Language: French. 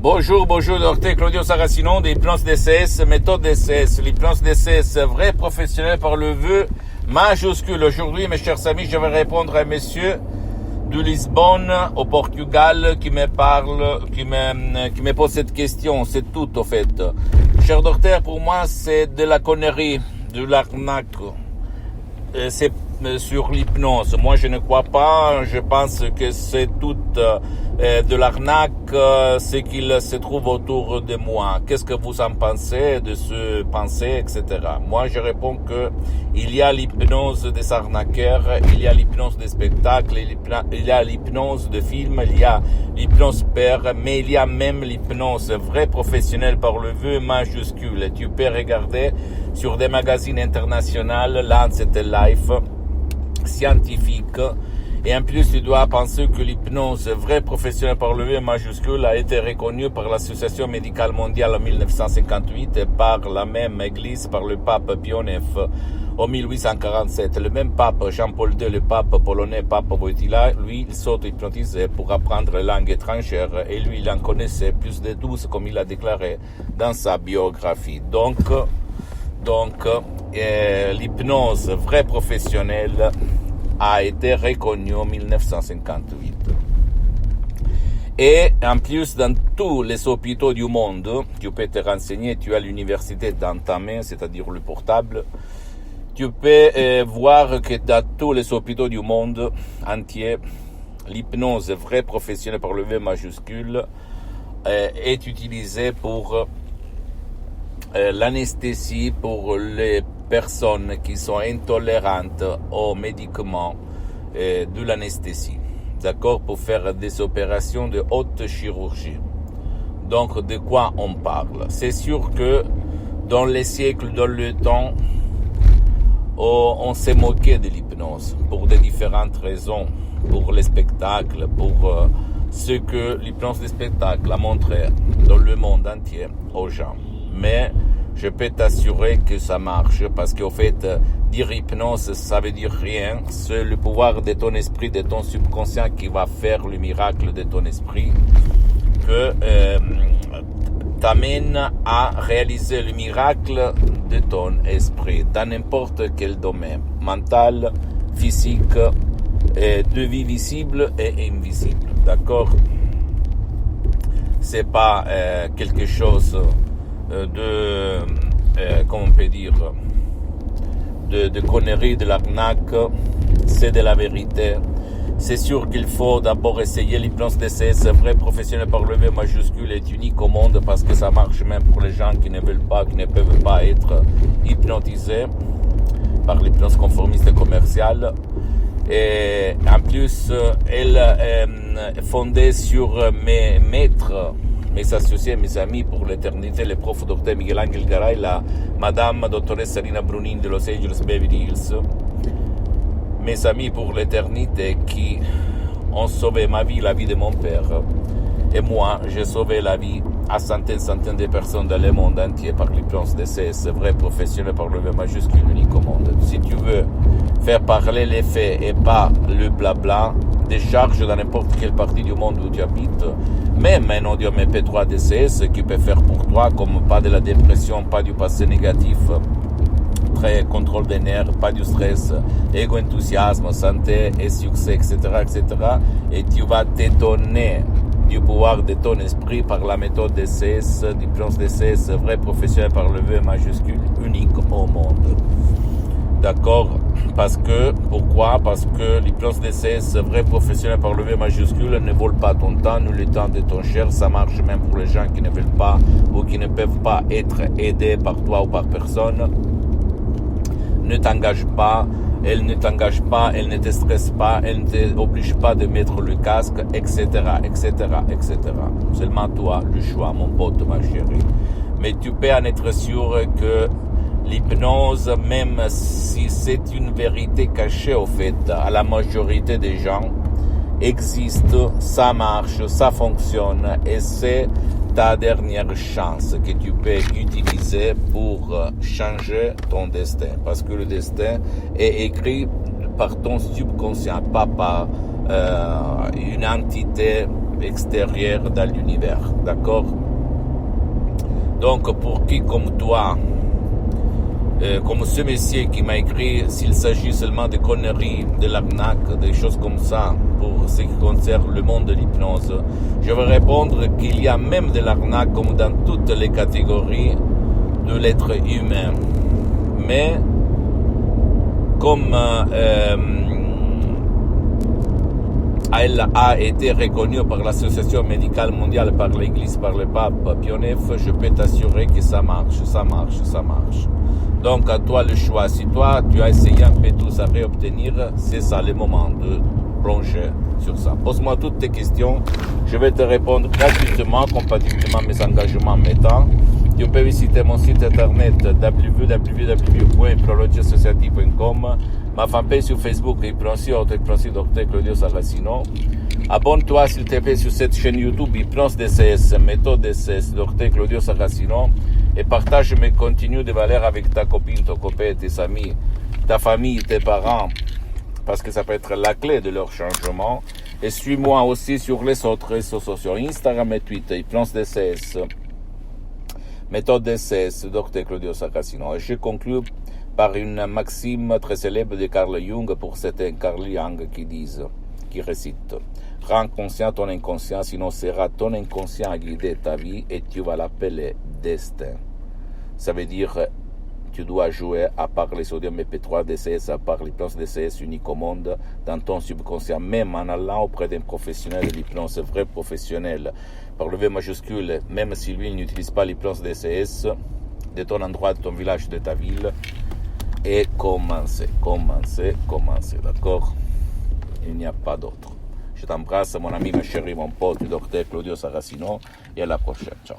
Bonjour, docteur Claudio Saracino de l'hypnose DCS, méthode DCS. L'hypnose DCS, vrai professionnel par le vœu majuscule. Aujourd'hui, mes chers amis, je vais répondre à monsieur de Lisbonne, au Portugal, qui me pose cette question. C'est tout, au fait. Cher docteur, pour moi, c'est de la connerie, de l'arnaque. C'est sur l'hypnose. Moi, je ne crois pas. Je pense que c'est tout de l'arnaque, ce qu'il se trouve autour de moi. Qu'est-ce que vous en pensez de ce pensée, etc. Moi, je réponds que il y a l'hypnose des arnaqueurs, il y a l'hypnose des spectacles, il y a l'hypnose de films, il y a l'hypnose père, mais il y a même l'hypnose vraie professionnelle par le vœu majuscule. Tu peux regarder sur des magazines internationaux, Lancet et Life, scientifique, et en plus tu dois penser que l'hypnose vraie professionnelle par le vœu majuscule a été reconnue par l'Association médicale mondiale en 1958 et par la même église, par le pape Pie IX en 1847. Le même pape Jean-Paul II, le pape polonais, pape Wojtyła, lui il s'auto-hypnotisait pour apprendre les langues étrangères et lui il en connaissait plus de 12 comme il a déclaré dans sa biographie. Donc l'hypnose vraie professionnelle a été reconnue en 1958. Et en plus, dans tous les hôpitaux du monde, tu peux te renseigner, tu as l'université dans ta main, c'est-à-dire le portable, tu peux voir que dans tous les hôpitaux du monde entier, l'hypnose vraie professionnelle par le V majuscule est utilisée pour l'anesthésie pour les personnes qui sont intolérantes aux médicaments de l'anesthésie, d'accord, pour faire des opérations de haute chirurgie. Donc, de quoi on parle? C'est sûr que dans les siècles, dans le temps, on s'est moqué de l'hypnose pour de différentes raisons, pour les spectacles, pour ce que l'hypnose des spectacles a montré dans le monde entier aux gens. Mais je peux t'assurer que ça marche parce qu'au fait, dire hypnose, ça veut dire rien. C'est le pouvoir de ton esprit, de ton subconscient qui va faire le miracle de ton esprit que t'amène à réaliser le miracle de ton esprit dans n'importe quel domaine, mental, physique, de vie visible et invisible. D'accord? C'est pas quelque chose comment on peut dire, de conneries, de l'arnaque, c'est de la vérité. C'est sûr qu'il faut d'abord essayer l'hypnose DCS vrai professionnel par le V majuscule est unique au monde parce que ça marche même pour les gens qui ne veulent pas, qui ne peuvent pas être hypnotisés par l'hypnose conformiste commerciale. Et en plus, elle est fondée sur mes maîtres, mes associés, mes amis pour l'éternité, le prof Dr Miguel Angel Garay, la madame doctoresse Rina Brunin de Los Angeles Beverly Hills, mes amis pour l'éternité qui ont sauvé ma vie, la vie de mon père. Et moi, j'ai sauvé la vie à centaines de personnes dans le monde entier par l'hypnose DCS, vrai professionnel par le V majuscule unique au monde. Si tu veux faire parler les faits et pas le blabla, décharge dans n'importe quelle partie du monde où tu habites, même un audio MP3 DCS qui peut faire pour toi, comme pas de la dépression, pas du passé négatif, très contrôle des nerfs, pas du stress, ego, enthousiasme, santé et succès, etc., etc. Et tu vas t'étonner du pouvoir de ton esprit par la méthode DCS, l'hypnose DCS, vrai professionnel par le V majuscule, unique au monde. D'accord? Pourquoi? Parce que l'hypnose DCS, vrai professionnel par le V majuscule, ne vole pas ton temps, ni le temps de ton cher. Ça marche même pour les gens qui ne veulent pas ou qui ne peuvent pas être aidés par toi ou par personne. Ne t'engage pas, elle ne t'engage pas, elle ne te stresse pas, elle ne t'oblige pas de mettre le casque, etc., etc., etc. Seulement toi, le choix, mon pote, ma chérie. Mais tu peux en être sûr que l'hypnose, même si c'est une vérité cachée au fait à la majorité des gens, existe, ça marche, ça fonctionne et c'est ta dernière chance que tu peux utiliser pour changer ton destin. Parce que le destin est écrit par ton subconscient, pas par une entité extérieure dans l'univers. D'accord? Donc, pour qui comme toi, comme ce monsieur qui m'a écrit, s'il s'agit seulement de conneries, de l'arnaque, des choses comme ça, pour ce qui concerne le monde de l'hypnose, je vais répondre qu'il y a même de l'arnaque comme dans toutes les catégories de l'être humain. Mais, comme elle a été reconnue par l'Association médicale mondiale, par l'Église, par le pape Pie IX, je peux t'assurer que ça marche. Donc, à toi le choix. Si toi, tu as essayé un peu tout ça à réobtenir, c'est ça le moment de plonger sur ça. Pose-moi toutes tes questions. Je vais te répondre gratuitement, compatiblement à mes engagements méta. Tu peux visiter mon site internet www.hypnologieassociative.com, ma fanpage sur Facebook, Hypnosie Dr Claudio Saracino. Abonne-toi s'il te plaît sur cette chaîne YouTube Hypnose DCS, méthode DCS, Dr Claudio Saracino, et partage mes contenus de valeur avec ta copine, ton copain, tes amis, ta famille, tes parents, parce que ça peut être la clé de leur changement. Et suis-moi aussi sur les autres réseaux sociaux, Instagram et Twitter, Hypnose DCS, méthode DCS, Dr Claudio Saracino. Et je conclue par une maxime très célèbre de Carl Jung, pour certains Carl Jung, qui récite: rends conscient ton inconscient, sinon sera ton inconscient à guider ta vie et tu vas l'appeler destin. Ça veut dire tu dois jouer à part les sodium MP3 DCS, à part l'hypnose DCS unique au monde, dans ton subconscient, même en allant auprès d'un professionnel de l'hypnose, vrai professionnel, par le V majuscule, même si lui il n'utilise pas l'hypnose DCS, de ton endroit, de ton village, de ta ville, et commencer, d'accord? Il n'y a pas d'autre. Je t'embrasse, mon ami, ma chérie, mon pote, le docteur Claudio Saracino, et à la prochaine. Ciao.